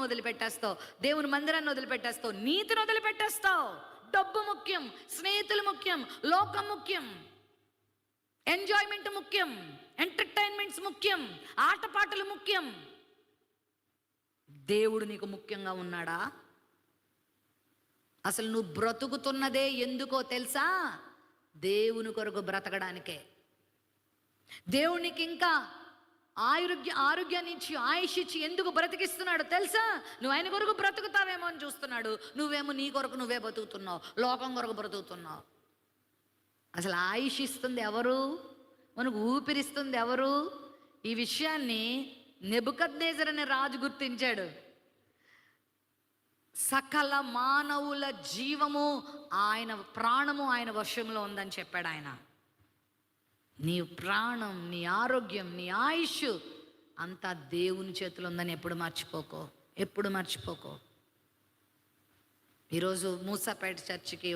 వాక్యం వదిలిపెట్టేస్తావు, దేవుని మందిరాన్ని వదిలిపెట్టేస్తావు, నీతిని వదిలిపెట్టేస్తావు. డబ్బు ముఖ్యం, స్నేహితులు ముఖ్యం, లోకం ముఖ్యం, ఎంజాయ్మెంట్ ముఖ్యం, ఎంటర్టైన్మెంట్స్ ముఖ్యం, ఆటపాటలు ముఖ్యం. దేవుడు నీకు ముఖ్యంగా ఉన్నాడా? అసలు నువ్వు బ్రతుకుతున్నదే ఎందుకో తెలుసా? దేవుని కొరకు బ్రతకడానికే. దేవునికి ఇంకా ఆరోగ్యాన్ని ఇచ్చి ఆయుష్ ఇచ్చి ఎందుకు బ్రతికిస్తున్నాడు తెలుసా? నువ్వు ఆయన కొరకు బ్రతుకుతావేమో అని చూస్తున్నాడు. నువ్వేమో నీ కొరకు నువ్వే బ్రతుకుతున్నావు, లోకం కొరకు బ్రతుకుతున్నావు. అసలు ఆయుష్ ఇస్తుంది ఎవరు? మనకు ఊపిరిస్తుంది ఎవరు? ఈ విషయాన్ని నెబుకద్నెజర్ అనే రాజు గుర్తించాడు. సకల మానవుల జీవము, ఆయన ప్రాణము ఆయన వశంలో ఉందని చెప్పాడు ఆయన. నీ ప్రాణం, నీ ఆరోగ్యం, నీ ఆయుష్ అంతా దేవుని చేతిలో ఉందని ఎప్పుడు మర్చిపోకో. ఈరోజు మూసాపేట చర్చికి